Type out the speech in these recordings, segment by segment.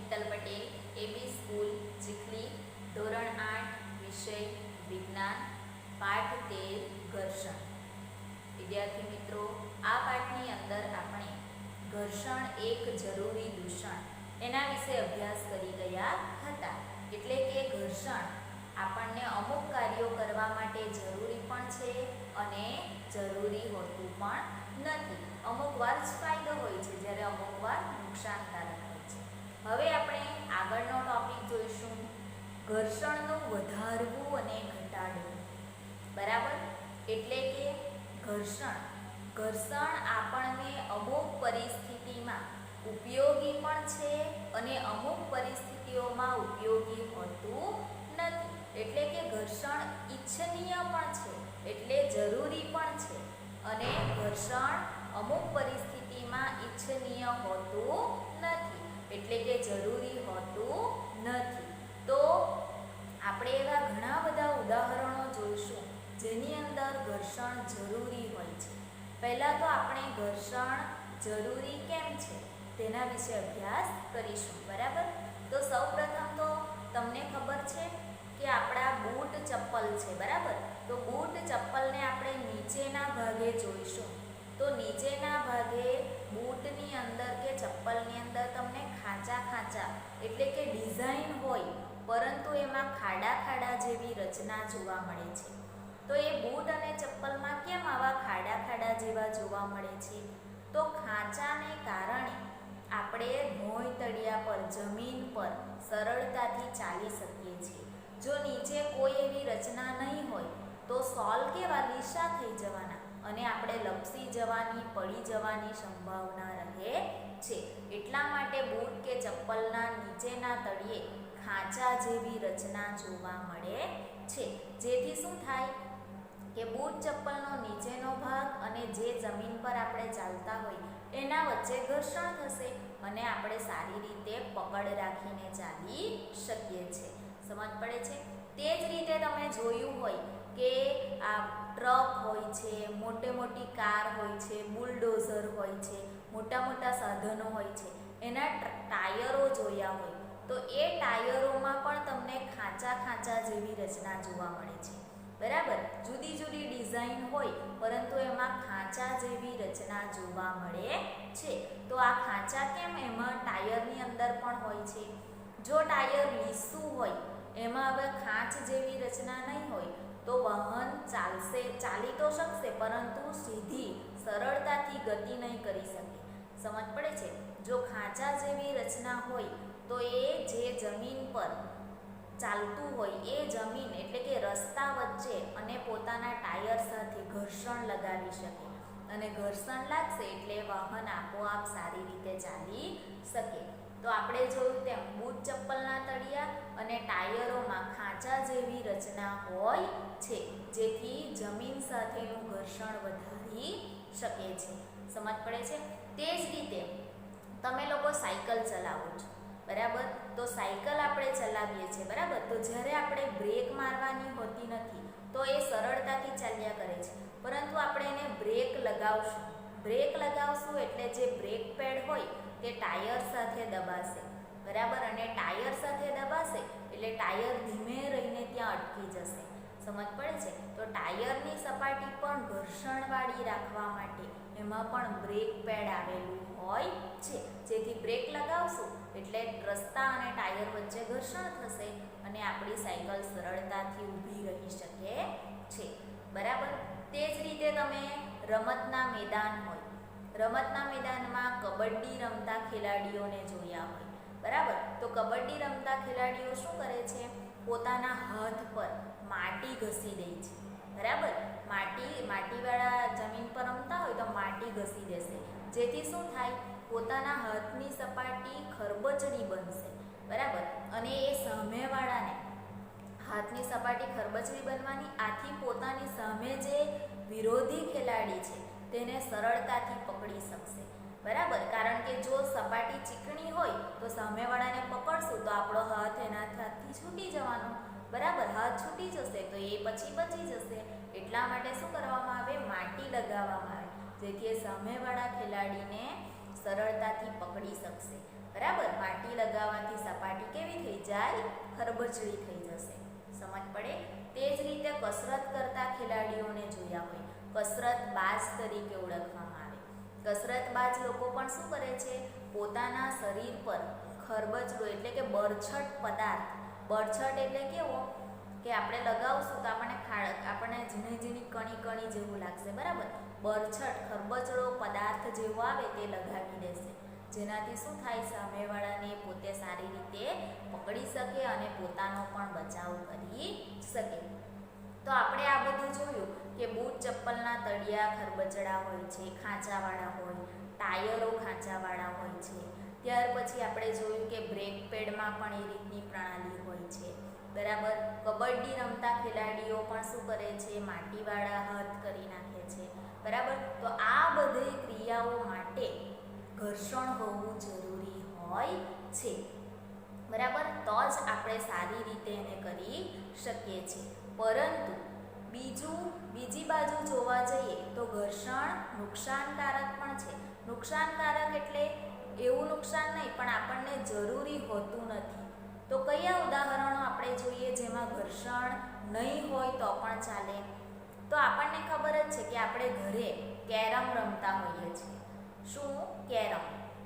હેતલ પટેલ, એબી school Chikhli, ધોરણ 8, વિષય વિજ્ઞાન, પાઠ 13 ઘર્ષણ। વિદ્યાર્થી મિત્રો, આ પાઠની અંદર આપણે ઘર્ષણ એક જરૂરી દૂષણ એના વિશે અભ્યાસ કરી ગયા હતા। એટલે કે ઘર્ષણ આપણને અમુક કાર્યો કરવા માટે જરૂરી પણ છે અને જરૂરી હોતું પણ નથી। અમુક વાર ફાયદો હોય છે જ્યારે અમુક વાર નુકસાનકારક હોય છે। હવે આપણે આગળનો ટોપિક જોઈશું, ઘર્ષણનું વધારવું અને ઘટાડવું। બરાબર, એટલે કે ઘર્ષણ આપણને અમુક પરિસ્થિતિમાં ઉપયોગી પણ છે અને અમુક પરિસ્થિતિઓમાં ઉપયોગી હોતું નથી। એટલે કે ઘર્ષણ ઈચ્છનીય પણ છે, એટલે જરૂરી પણ છે, અને ઘર્ષણ અમુક પરિસ્થિતિમાં ઈચ્છનીય હોતું નથી, એટલે કે જરૂરી હોતું નથી। તો આપણે એવા ઘણા બધા ઉદાહરણો જોઈશું જેની અંદર ઘર્ષણ જરૂરી હોય છે। પહેલાં તો આપણે ઘર્ષણ જરૂરી કેમ છે તેના વિશે અભ્યાસ કરીશું। બરાબર, તો સૌપ્રથમ તો તમને ખબર છે કે આપણા બૂટ ચપ્પલ છે। બરાબર, તો બૂટ ચપ્પલને આપણે નીચેના ભાગે જોઈશું તો નીચેના ભાગે બૂટની અંદર કે ચપ્પલની અંદર તમને ખાંચા એટલે કે ડિઝાઇન હોય, પરંતુ એમાં ખાડા જેવી રચના જોવા મળે છે। તો એ બૂટ અને ચપ્પલમાં કેમ આવા ખાડા જેવા જોવા મળે છે? તો ખાંચાને કારણે આપણે ભોંય તળિયા પર, જમીન પર સરળતાથી ચાલી શકીએ છીએ। જો નીચે કોઈ એવી રચના નહીં હોય તો સોલ કેવા લીસા થઈ જવાના અને આપણે લપસી જવાની, પડી જવાની સંભાવના રહે છે। એટલા માટે બૂટ કે ચપ્પલના નીચેના તળિયે ખાંચા જેવી રચના જોવા મળે છે, જેથી શું થાય કે બૂટ ચપ્પલનો નીચેનો ભાગ અને જે જમીન પર આપણે ચાલતા હોય એના વચ્ચે ઘર્ષણ થશે અને આપણે સારી રીતે પકડ રાખીને ચાલી શકીએ છીએ। સમજ પડે છે? તે જ રીતે તમે જોયું હોય કે આ ટ્રક હોય છે, મોટી કાર હોય છે, બુલડોઝર હોય છે, મોટા સાધનો હોય છે, એના ટાયરો જોયા હોય તો એ ટાયરોમાં પણ તમને ખાંચા જેવી રચના જોવા મળે છે। બરાબર, જુદી ડિઝાઇન હોય પરંતુ એમાં ખાંચા જેવી રચના જોવા મળે છે। તો આ ખાંચા કેમ એમાં ટાયરની અંદર પણ હોય છે? જો ટાયર લીસું હોય, એમાં હવે ખાંચ જેવી રચના નહીં હોય તો વાહન ચાલી તો શકશે પરંતુ સીધી સરળતાથી ગતિ નહીં કરી શકે। સમજ પડે છે? જો ખાંચા જેવી રચના હોય તો એ જે જમીન પર ચાલતું હોય એ જમીન એટલે કે રસ્તા વચ્ચે અને પોતાના ટાયર સાથે ઘર્ષણ લગાવી શકે અને ઘર્ષણ લાગશે એટલે વાહન આપોઆપ સારી રીતે ચાલી શકે। તો આપણે જોયું તેમ બૂટ ચપ્પલના તળિયા અને ટાયરોમાં ખાંચા જેવી રચના હોય છે, જેથી જમીન સાથેનું ઘર્ષણ વધારી શકે છે। સમજ પડે છે? તે જ રીતે તમે લોકો સાયકલ ચલાવો છો, બરાબર, તો સાયકલ આપણે ચલાવીએ છીએ, બરાબર, તો જ્યારે આપણે બ્રેક મારવાની હોતી નથી તો એ સરળતાથી ચાલ્યા કરે છે, પરંતુ આપણે એને બ્રેક લગાવશું એટલે જે બ્રેક પેડ હોય તે ટાયર સાથે દબાશે, બરાબર, અને ટાયર સાથે દબાશે એટલે ટાયર ધીમે રહીને ત્યાં અટકી જશે। સમજ પડે છે? તો ટાયરની સપાટી પણ ઘર્ષણવાળી રાખવા માટે એમાં પણ બ્રેક પેડ આવેલું હોય છે, જેથી બ્રેક લગાવશું એટલે રસ્તા અને ટાયર વચ્ચે ઘર્ષણ થશે અને આપણી સાયકલ સરળતાથી ઊભી રહી શકે છે। બરાબર, તે જ રીતે તમે રમતના મેદાનમાં કબડ્ડી રમતા ખેલાડીઓને જોયા હોય, બરાબર, તો કબડ્ડી રમતા ખેલાડીઓ શું કરે છે? પોતાના હાથ પર માટી ઘસી દે છે, બરાબર, માટીવાળા જમીન પર રમતા હોય તો માટી ઘસી દેશે, જેથી શું થાય? પોતાના હાથની સપાટી ખરબચડી બનશે, બરાબર, અને એ સામેવાળાને હાથની સપાટી ખરબચડી બનવાની, આથી પોતાની સામે જે વિરોધી ખેલાડી છે તેને સરળતાથી પકડી શકશે, બરાબર, કારણ કે જો સપાટી ચીકણી હોય તો સામેવાળાને પકડશું તો આપણો હાથ એના હાથથી છૂટી જવાનો, બરાબર, હાથ છૂટી જશે તો એ પછી બચી જશે। એટલા માટે શું કરવામાં આવે? માટી લગાવવામાં આવે, જેથી એ સામેવાળા ખેલાડીને સરળતાથી પકડી શકશે। બરાબર, માટી લગાવવાથી સપાટી કેવી થઈ જાય? ખરબચડી થઈ જશે. સમજ પડે? તે જ રીતે કસરત કરતા ખેલાડીઓને જોયા હોય, કસરતબાજ તરીકે ઓળખવામાં આવે. કસરતબાજ લોકો પણ શું કરે છે? પોતાના શરીર પર ખરબચડો એટલે કે બરછટ પદાર્થ, બરછટ એટલે કેવો કે આપણે લગાવશું તો આપણને ઝીણી ઝીણી કણી કણી જેવું લાગશે. બરાબર, બરછટ ખરબચડો પદાર્થ જેવો આવે તે લગાવી દેશે, જેનાથી શું થાય? સામેવાળાને પોતે સારી રીતે પકડી શકે અને પોતાનો પણ બચાવ કરી શકે. તો આપણે આ બધું જોયું કે બૂટ ચપ્પલના તળિયા ખરબચડા હોય છે, ખાંચાવાળા હોય, ટાયરો ખાંચાવાળા હોય છે. ત્યાર પછી આપણે જોયું કે બ્રેક પેડમાં પણ એ રીતની પ્રણાલી હોય છે. બરાબર, કબડ્ડી રમતા ખેલાડીઓ પણ શું કરે છે? માટીવાળા હાથ કરી નાખે છે. બરાબર, તો આ બધી ક્રિયાઓ માટે ઘર્ષણ હોવું જરૂરી હોય છે. બરાબર, તો જ આપણે સારી રીતે એને કરી શકીએ છીએ. પરંતુ બીજી બાજુ જોવા જઈએ તો ઘર્ષણ નુકસાનકારક પણ છે. નુકસાનકારક એટલે એવું નુકસાન નહીં, પણ આપણને જરૂરી હોતું નથી. તો કયા ઉદાહરણો આપણે જોઈએ જેમાં ઘર્ષણ નહીં હોય તો પણ ચાલે? તો આપણને ખબર જ છે કે આપણે ઘરે કેરમ રમતા હોઈએ છીએ. શું? કેરમ.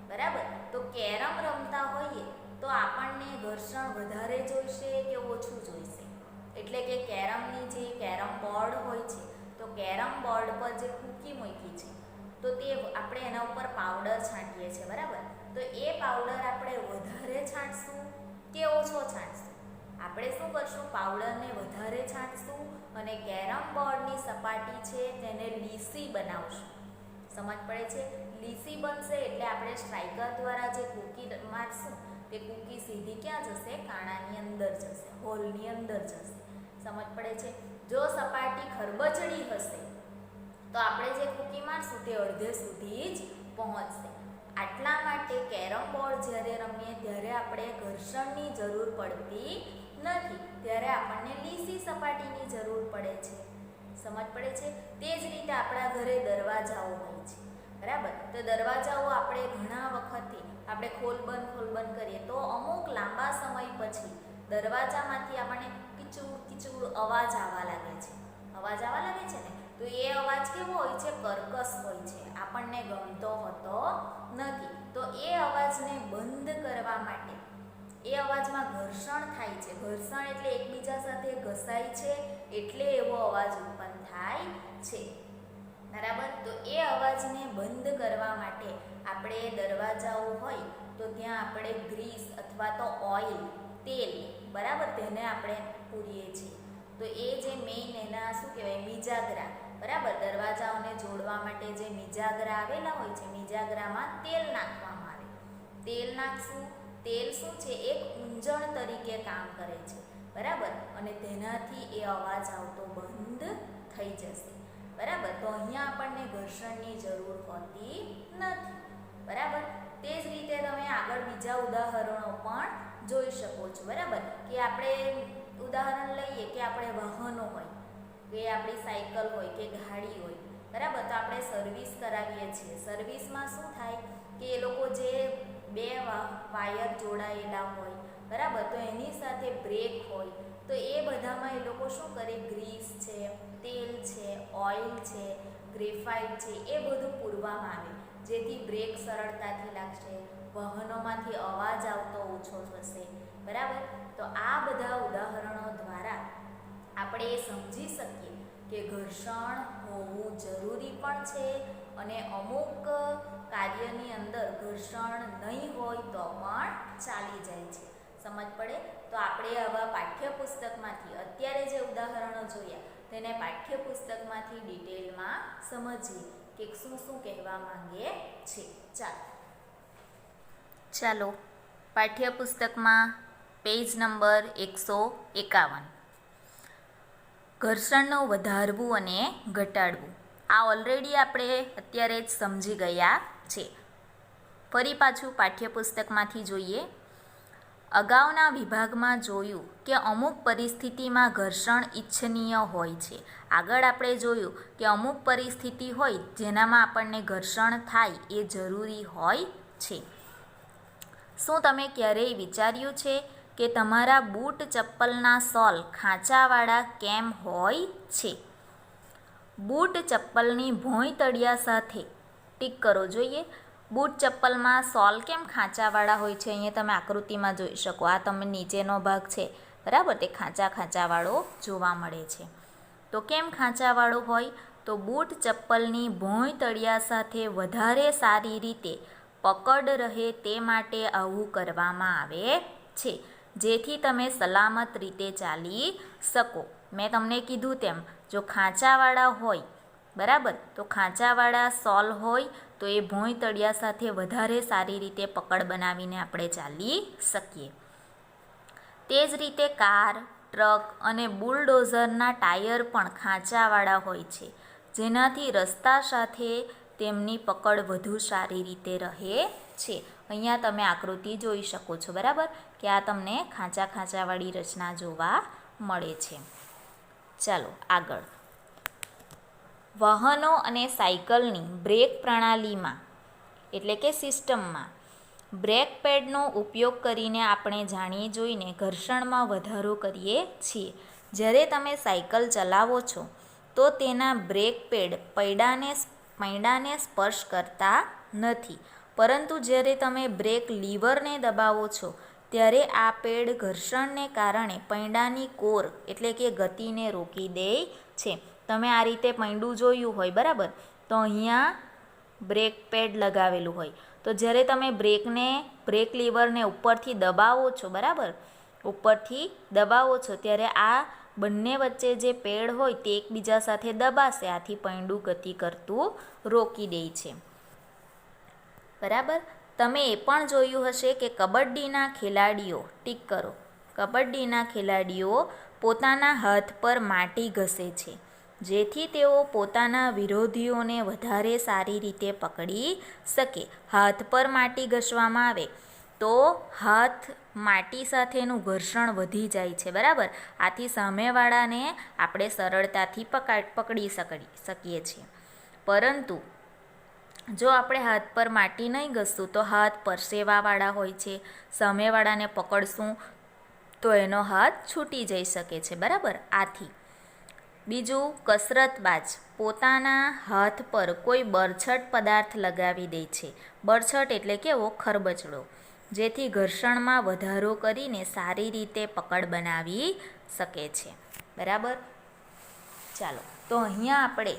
બરાબર, તો કેરમ રમતા હોઈએ તો આપણને ઘર્ષણ વધારે જોઈશે કે ઓછું જોઈશે? એટલે કે કેરમની જે કેરમ બોર્ડ હોય છે, તો કેરમ બોર્ડ પર જે કૂકી મૂકી છે તો તે આપણે એના ઉપર પાવડર છાંટીએ છીએ. બરાબર, તો એ પાવડર આપણે વધારે છાંટશું કે ઓછો છાંટશું? આપણે શું કરશું? પાવડરને વધારે છાંટશું અને કેરમ બોર્ડની સપાટી છે તેને લીસી બનાવશું. સમજ પડે છે? લીસી બનશે એટલે આપણે સ્ટ્રાઈકર દ્વારા જે કૂકી મારશું તે કૂકી સીધી ક્યાં જશે? કાણાની અંદર જશે, હોલની અંદર જશે. સમજ પડે છે? જો સપાટી ખરબચડી હશે તો આપણે જે કૂકી મારશું તે અડધે સુધી જ પહોંચશે. આટલા માટે કેરમ બોર્ડ જ્યારે રમીએ ત્યારે આપણે ઘર્ષણની જરૂર પડતી નથી, ત્યારે આપણને લીસી સપાટીની જરૂર પડે છે. સમજ પડે છે? તે જ રીતે આપણા ઘરે દરવાજાઓ હોય છે. બરાબર, તો દરવાજાઓ આપણે ઘણા વખતથી આપણે ખોલ બંધ કરીએ તો અમુક લાંબા સમય પછી દરવાજામાંથી આપણને કીચુડ અવાજ આવવા લાગે છે. અવાજ આવવા લાગે છે ને, તો એ અવાજ કેવો હોય છે? કર્કશ હોય છે, આપણને ગમતો હોતો નથી. તો એ અવાજને બંધ કરવા માટે, એ અવાજમાં ઘર્ષણ થાય છે, ઘર્ષણ એટલે એકબીજા સાથે ઘસાય છે એટલે એવો અવાજ ઉત્પન્ન થાય છે. બરાબર, તો એ અવાજને બંધ કરવા માટે આપણે દરવાજાઓ હોય તો ત્યાં આપણે ગ્રીસ અથવા તો ઓઇલ, તેલ, બરાબર, તેને આપણે પૂરીએ છીએ. તો એ જે મેઇન એના શું કહેવાય? મિજાગરા. બરાબર, દરવાજાઓને જોડવા માટે જે મિજાગરા આવેલા હોય છે, મિજાગરામાં તેલ નાખવામાં આવે. તેલ નાખશું. તેલ શું છે? એક ઊંજણ તરીકે કામ કરે છે. બરાબર, અને તેનાથી એ અવાજ આવતો બંધ થઈ જશે. બરાબર, તો અહીંયા આપણને ઘર્ષણની જરૂર હોતી નથી. બરાબર, તે જ રીતે તમે આગળ બીજા ઉદાહરણો પણ જોઈ શકો છો. બરાબર, કે આપણે ઉદાહરણ લઈએ કે આપણે વાહનો હોય, કે આપણી સાયકલ હોય કે ગાડી હોય. બરાબર, તો આપણે સર્વિસ કરાવીએ છીએ. સર્વિસમાં શું થાય કે એ લોકો જે બે વાયર જોડાયેલા હોય, બરાબર, તો એની સાથે બ્રેક હોય, તો એ બધામાં એ લોકો શું કરે? ગ્રીસ છે, તેલ છે, ઓઇલ છે, ગ્રેફાઇટ છે, એ બધું પૂરવામાં આવે, જેથી બ્રેક સરળતાથી લાગશે, વાહનોમાંથી અવાજ આવતો ઓછો થશે. બરાબર, તો આ બધા ઉદાહરણો દ્વારા આપણે એ સમજી શકીએ કે ઘર્ષણ હોવું જરૂરી પણ છે અને અમુક કાર્યની અંદર ઘર્ષણ નહીં હોય તો પણ ચાલી જાય છે. સમજ પડે? તો આપણે આવા પાઠ્યપુસ્તકમાંથી અત્યારે જે ઉદાહરણો જોયા તેને પાઠ્યપુસ્તકમાંથી ડિટેલમાં સમજીએ કે શું શું કહેવા માંગે છે. ચાલો પાઠ્યપુસ્તકમાં પેજ નંબર 151, ઘર્ષણનું વધારવું અને ઘટાડવું. આ ઓલરેડી આપણે અત્યારે જ સમજી ગયા છે. ફરી પાછું પાઠ્યપુસ્તકમાંથી જોઈએ. અગાઉના વિભાગમાં જોયું કે અમુક પરિસ્થિતિમાં ઘર્ષણ ઇચ્છનીય હોય છે. આગળ આપણે જોયું કે અમુક પરિસ્થિતિ હોય જેનામાં આપણને ઘર્ષણ થાય એ જરૂરી હોય છે. શું તમે ક્યારેય વિચાર્યું છે કે તમારા બૂટ ચપ્પલના સોલ ખાંચાવાળા કેમ હોય છે? બૂટ ચપ્પલની ભોંય તળિયા સાથે ટીક કરો જોઈએ. બૂટ ચપ્પલમાં સોલ કેમ ખાંચાવાળા હોય છે? અહીંયા તમે આકૃતિમાં જોઈ શકો. આ તમે નીચેનો ભાગ છે બરાબર, તે ખાંચાવાળો જોવા મળે છે. તો કેમ ખાંચાવાળો હોય? તો બૂટ ચપ્પલની ભોંય તળિયા સાથે વધારે સારી રીતે પકડ રહે તે માટે આવું કરવામાં આવે છે, જેથી તમે સલામત રીતે ચાલી શકો. મેં તમને કીધું તેમ જો ખાંચાવાળા હોય બરાબર, તો ખાંચાવાળા સોલ હોય તો એ ભોંય તળિયા સાથે વધારે સારી રીતે પકડ બનાવીને આપણે ચાલી શકીએ. તે જ રીતે કાર, ટ્રક અને બુલડોઝરના ટાયર પણ ખાંચાવાળા હોય છે, જેનાથી રસ્તા સાથે તેમની પકડ વધુ સારી રીતે રહે છે. અહીંયા તમે આકૃતિ જોઈ શકો છો બરાબર, કે આ તમને ખાંચાવાળી રચના જોવા મળે છે. ચાલો આગળ. વાહનો અને સાયકલની બ્રેક પ્રણાલીમાં એટલે કે સિસ્ટમમાં બ્રેક પેડનો ઉપયોગ કરીને આપણે જાણી જોઈને ઘર્ષણમાં વધારો કરીએ છીએ. જ્યારે તમે સાયકલ ચલાવો છો તો તેના બ્રેક પેડ પૈડાને સ્પર્શ કરતા નથી, પરંતુ જ્યારે તમે બ્રેક લીવરને દબાવો છો ત્યારે આ પેડ ઘર્ષણને કારણે પૈડાની કોર એટલે કે ગતિને રોકી દે છે. તમે આ રીતે પૈડું જોયું હોય બરાબર, તો અહીંયા બ્રેક પેડ લગાવેલું હોય, તો જ્યારે તમે બ્રેક લીવરને ઉપરથી દબાવો છો બરાબર, ઉપરથી દબાવો છો ત્યારે આ બંને વચ્ચે જે પેડ હોય તે એકબીજા સાથે દબાશે, આથી પૈડું ગતિ કરતું રોકી દે છે બરાબર. તમે એ પણ જોયું હશે કે કબડ્ડીના ખેલાડીઓ ટીક કરો, કબડ્ડીના ખેલાડીઓ પોતાના હાથ પર માટી ઘસે છે, જેથી તેઓ પોતાના વિરોધીઓને વધારે સારી રીતે પકડી શકે. હાથ પર માટી ઘસવામાં આવે તો હાથ માટી સાથેનું ઘર્ષણ વધી જાય છે બરાબર, આથી સામેવાળાને આપણે સરળતાથી પકડી શકીએ છીએ. પરંતુ જો આપણે હાથ પર માટી નહીં ઘસશું તો હાથ પરસેવાવાળા હોય છે, સામેવાળાને પકડશું તો એનો હાથ છૂટી જઈ શકે છે બરાબર. આથી બીજું, કસરતબાજ પોતાના હાથ પર કોઈ બરછટ પદાર્થ લગાવી દે છે. બરછટ એટલે કેવો? ખરબચડો, જેથી ઘર્ષણમાં વધારો કરીને સારી રીતે પકડ બનાવી શકે છે બરાબર. ચાલો, તો અહીંયા આપણે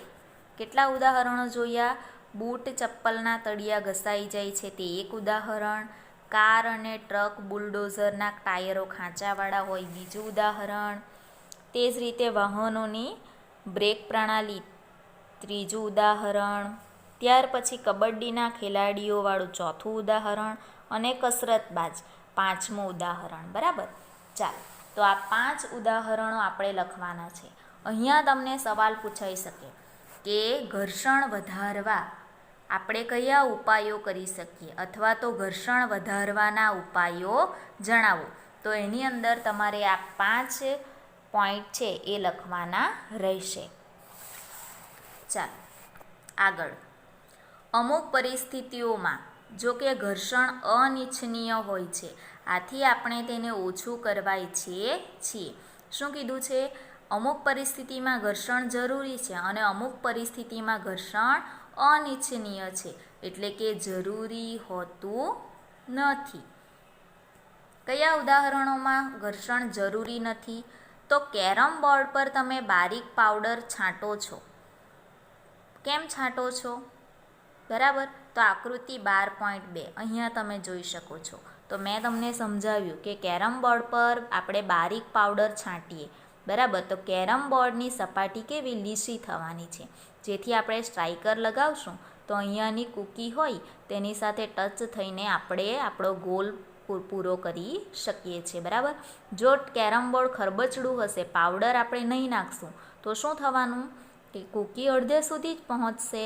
કેટલા ઉદાહરણો જોયા? બૂટ ચપ્પલના તળિયા ઘસાઈ જાય છે તે એક ઉદાહરણ, કાર અને ટ્રક બુલડોઝરના ટાયરો ખાંચાવાળા હોય બીજું ઉદાહરણ, તે જ રીતે વાહનોની બ્રેક પ્રણાલી ત્રીજું ઉદાહરણ, ત્યાર પછી કબડ્ડીના ખેલાડીઓવાળું ચોથું ઉદાહરણ અને કસરતબાજ પાંચમું ઉદાહરણ બરાબર. ચાલો, તો આ 5 ઉદાહરણો આપણે લખવાના છે. અહીંયા તમને સવાલ પૂછાઈ શકે કે ઘર્ષણ વધારવા આપણે કયા ઉપાયો કરી શકીએ, અથવા તો ઘર્ષણ વધારવાના ઉપાયો જણાવો. તો એની અંદર તમારે આ 5 પોઈન્ટ છે એ લખવાના રહેશે. ચાલો આગળ. અમુક પરિસ્થિતિઓમાં જો કે ઘર્ષણ અનિચ્છનીય હોય છે, આથી આપણે તેને ઓછું કરવા ઈચ્છીએ છીએ. શું કીધું છે? અમુક પરિસ્થિતિમાં ઘર્ષણ જરૂરી છે અને અમુક પરિસ્થિતિમાં ઘર્ષણ અનિચ્છનીય છે, એટલે કે જરૂરી હોતું નથી. કયા ઉદાહરણોમાં ઘર્ષણ જરૂરી નથી? તો કેરમ બોર્ડ પર તમે બારીક પાવડર છાંટો છો. કેમ છાંટો છો? બરાબર, તો આકૃતિ 12.2 અહીંયા તમે જોઈ શકો છો. તો મેં તમને સમજાવ્યું કે કેરમ બોર્ડ પર આપણે બારીક પાવડર છાંટીએ બરાબર, તો કેરમ બોર્ડની સપાટી કેવી? લીસી થવાની છે, જેથી આપણે સ્ટ્રાઇકર લગાવશું તો અહીંયાની કૂકી હોય તેની સાથે ટચ થઈને આપણે આપણો ગોલ પૂરો કરી શકીએ છીએ બરાબર. જો કેરમ બોર્ડ ખરબચડું હશે, પાવડર આપણે નહીં નાખશું તો શું થવાનું? કે કૂકી અડધે સુધી જ પહોંચશે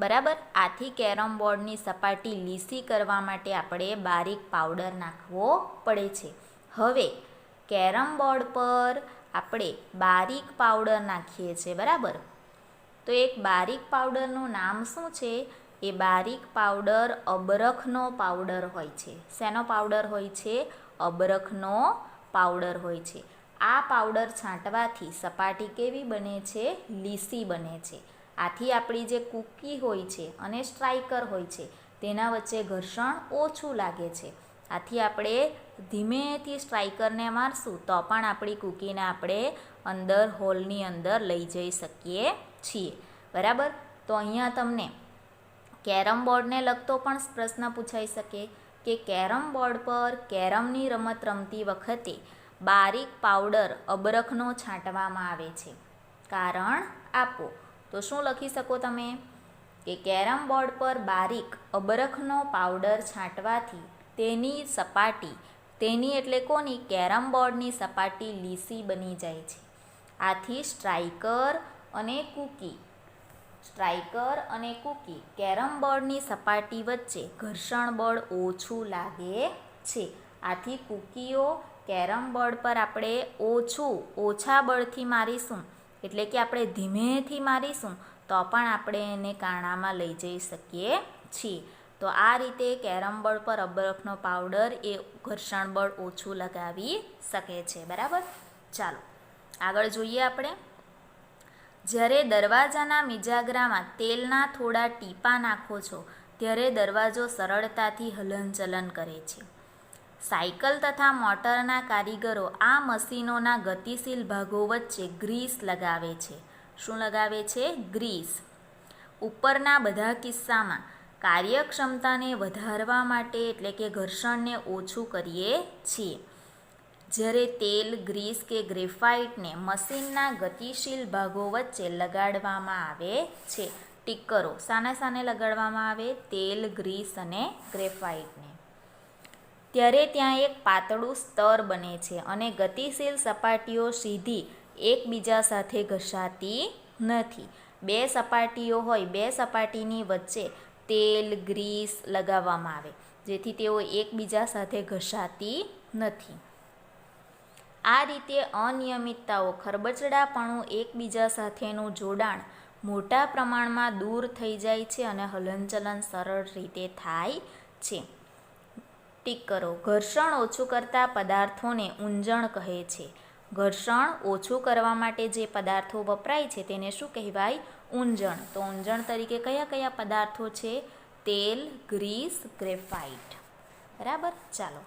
બરાબર. આથી કેરમ બોર્ડની સપાટી લીસી કરવા માટે આપણે બારીક પાવડર નાખવો પડે છે. હવે કેરમ બોર્ડ પર આપણે બારીક પાવડર નાખીએ છીએ બરાબર, તો એક બારીક પાવડરનું નામ શું છે? એ બારીક પાવડર અબરખનો પાવડર હોય છે. શેનો પાવડર હોય છે? અબરખનો પાવડર હોય છે. આ પાવડર છાંટવાથી સપાટી કેવી બને છે? લીસી બને છે. આથી આપણી જે કૂકી હોય છે અને સ્ટ્રાઈકર હોય છે તેના વચ્ચે ઘર્ષણ ઓછું લાગે છે. આથી આપણે ધીમેથી સ્ટ્રાઈકરને મારશું તો પણ આપણી કૂકીને આપણે અંદર હોલની અંદર લઈ જઈ શકીએ છીએ. બરાબર. તો અહીંયા તમને કેરમ બોર્ડને લગતો પણ પ્રશ્ન પૂછાઈ શકે કે કેરમ બોર્ડ પર કેરમની રમત રમતી વખતે બારીક પાવડર અબરખનો છાંટવામાં આવે છે. કારણ આપો. તો શું લખી શકો તમે? કે કેરમ બોર્ડ પર બારીક અબરખનો પાવડર છાંટવાથી તેની એટલે કોની? કેરમ બોર્ડની સપાટી લીસી બની જાય છે. આથી સ્ટ્રાઈકર અને કૂકી કેરમ બોર્ડની સપાટી વચ્ચે ઘર્ષણ બળ ઓછું લાગે છે. આથી કૂકીઓ કેરમ બોર્ડ પર આપણે ઓછા બળથી મારીશું, એટલે કે આપણે ધીમેથી મારીશું તો પણ આપણે એને કાણામાં લઈ જઈ શકીએ છીએ. તો આ રીતે કેરમ બોર્ડ પર અબરખનો પાવડર એ ઘર્ષણ બળ ઓછું લગાવી શકે છે. બરાબર. ચાલો આગળ જોઈએ આપણે. જ્યારે દરવાજાના મિજાગરામાં તેલના થોડા ટીપાં નાખો છો ત્યારે દરવાજો સરળતાથી હલનચલન કરે છે. સાયકલ તથા મોટરના કારીગરો આ મશીનોના ગતિશીલ ભાગો વચ્ચે ગ્રીસ લગાવે છે. શું લગાવે છે? ગ્રીસ. ઉપરના બધા કિસ્સામાં કાર્યક્ષમતાને વધારવા માટે એટલે કે ઘર્ષણને ઓછું કરીએ છીએ. જ્યારે તેલ, ગ્રીસ કે ગ્રેફાઇટને મશીનના ગતિશીલ ભાગો વચ્ચે લગાડવામાં આવે છે. ટીક કરો. સાને લગાડવામાં આવે? તેલ, ગ્રીસ અને ગ્રેફાઇટને. ત્યારે ત્યાં એક પાતળું સ્તર બને છે અને ગતિશીલ સપાટીઓ સીધી એકબીજા સાથે ઘસાતી નથી. બે સપાટીઓ હોય, બે સપાટીની વચ્ચે તેલ, ગ્રીસ લગાવવામાં આવે જેથી તેઓ એકબીજા સાથે ઘસાતી નથી. આ રીતે અનિયમિતતાઓ, ખરબચડાપણું, એકબીજા સાથેનું જોડાણ મોટા પ્રમાણમાં દૂર થઈ જાય છે અને હલનચલન સરળ રીતે થાય છે. ટીક કરો. ઘર્ષણ ઓછું કરતા પદાર્થોને ઊંજણ કહે છે. ઘર્ષણ ઓછું કરવા માટે જે પદાર્થો વપરાય છે તેને શું કહેવાય? ઊંજણ. તો ઊંજણ તરીકે કયા કયા પદાર્થો છે? તેલ, ગ્રીસ, ગ્રેફાઇટ. બરાબર. ચાલો.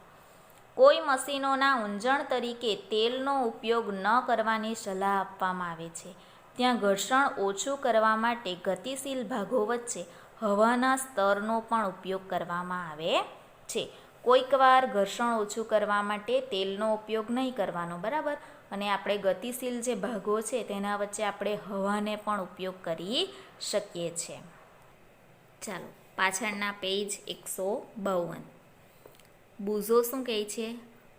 કોઈ મશીનોના ઊંજણ તરીકે તેલનો ઉપયોગ ન કરવાની સલાહ આપવામાં આવે છે. ત્યાં ઘર્ષણ ઓછું કરવા માટે ગતિશીલ ભાગો વચ્ચે હવાના સ્તરનો પણ ઉપયોગ કરવામાં આવે છે. કોઈક વાર ઘર્ષણ ઓછું કરવા માટે તેલનો ઉપયોગ નહીં કરવાનો. બરાબર. અને આપણે ગતિશીલ જે ભાગો છે તેના વચ્ચે આપણે હવાને પણ ઉપયોગ કરી શકીએ છીએ. ચાલો પાછળના પેજ 152. બુઝો શું કહે છે?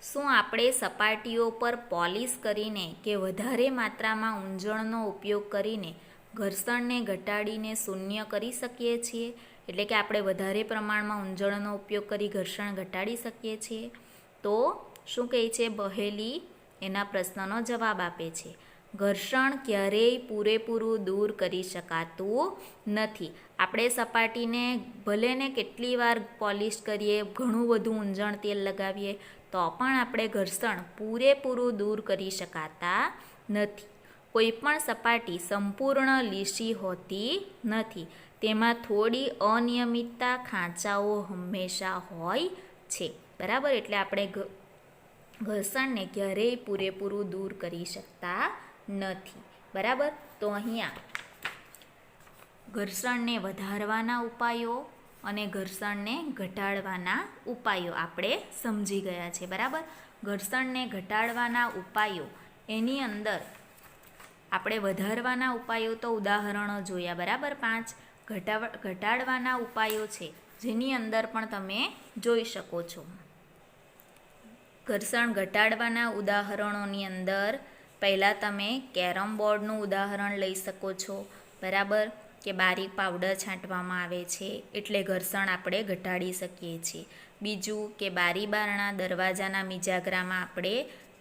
શું આપણે સપાટીઓ પર પોલિશ કરીને કે વધારે માત્રામાં ઊંજણનો ઉપયોગ કરીને ઘર્ષણને ઘટાડીને શૂન્ય કરી શકીએ છીએ? એટલે કે આપણે વધારે પ્રમાણમાં ઊંજણનો ઉપયોગ કરી ઘર્ષણ ઘટાડી શકીએ છીએ? તો શું કહે છે બહેલી? એના પ્રશ્નનો જવાબ આપે છે. ઘર્ષણ ક્યારેય પૂરેપૂરું દૂર કરી શકાતું નથી. આપણે સપાટીને ભલે ને કેટલી વાર પોલિશ કરીએ, ઘણું બધું ઊંજણ તેલ લગાવીએ તો પણ આપણે ઘર્ષણ પૂરેપૂરું દૂર કરી શકાતા નથી. કોઈ પણ સપાટી સંપૂર્ણ લીસી હોતી નથી. તેમાં થોડી અનિયમિતતા, ખાંચાઓ હંમેશા હોય છે. બરાબર. એટલે આપણે ઘર્ષણને ક્યારેય પૂરેપૂરું દૂર કરી શકતા નથી. બરાબર. તો અહીંયા ઘર્ષણને વધારવાના ઉપાયો અને ઘર્ષણને ઘટાડવાના ઉપાયો આપણે સમજી ગયા છે. બરાબર. ઘર્ષણને ઘટાડવાના ઉપાયો એની અંદર આપણે વધારવાના ઉપાયો તો ઉદાહરણો જોયા. બરાબર. 5 ઘટાડવાના ઉપાયો છે જેની અંદર પણ તમે જોઈ શકો છો. ઘર્ષણ ઘટાડવાના ઉદાહરણોની અંદર પહેલાં તમે કેરમ બોર્ડનું ઉદાહરણ લઈ શકો છો. બરાબર. કે બારીક પાવડર છાંટવામાં આવે છે એટલે ઘર્ષણ આપણે ઘટાડી શકીએ છીએ. બીજું કે બારી બારણા દરવાજાના મિજાગરામાં આપણે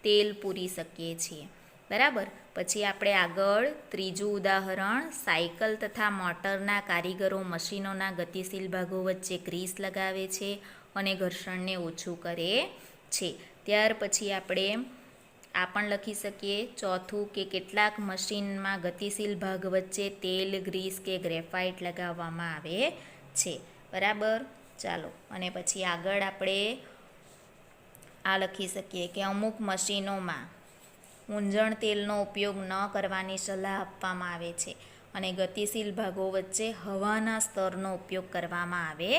તેલ પૂરી શકીએ છીએ. બરાબર. પછી આપણે આગળ ત્રીજું ઉદાહરણ, સાયકલ તથા મોટરના કારીગરો મશીનોના ગતિશીલ ભાગો વચ્ચે ગ્રીસ લગાવે છે અને ઘર્ષણને ઓછું કરે છે. ત્યાર પછી આપણે આ પણ લખી શકીએ. ચોથું કે કેટલાક મશીનમાં ગતિશીલ ભાગ વચ્ચે તેલ, ગ્રીસ કે ગ્રેફાઇટ લગાવવામાં આવે છે. બરાબર. ચાલો, અને પછી આગળ આપણે આ લખી શકીએ કે અમુક મશીનોમાં ઊંજણ તેલનો ઉપયોગ ન કરવાની સલાહ આપવામાં આવે છે અને ગતિશીલ ભાગો વચ્ચે હવાના સ્તરનો ઉપયોગ કરવામાં આવે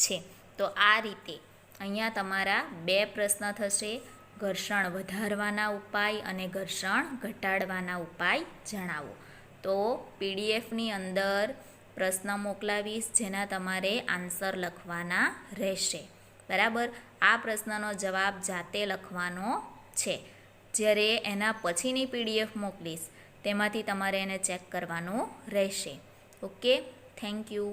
છે. તો આ રીતે અહીંયા તમારા 2 પ્રશ્ન થશે. ઘર્ષણ વધારવાના ઉપાય અને ઘર્ષણ ઘટાડવાના ઉપાય જણાવો. તો પીડીએફની અંદર પ્રશ્ન મોકલાવીશ, જેના તમારે આન્સર લખવાના રહેશે. બરાબર. આ પ્રશ્નનો જવાબ જાતે લખવાનો છે. જ્યારે એના પછીની પીડીએફ મોકલીશ તેમાંથી તમારે એને ચેક કરવાનું રહેશે. Okay, thank you.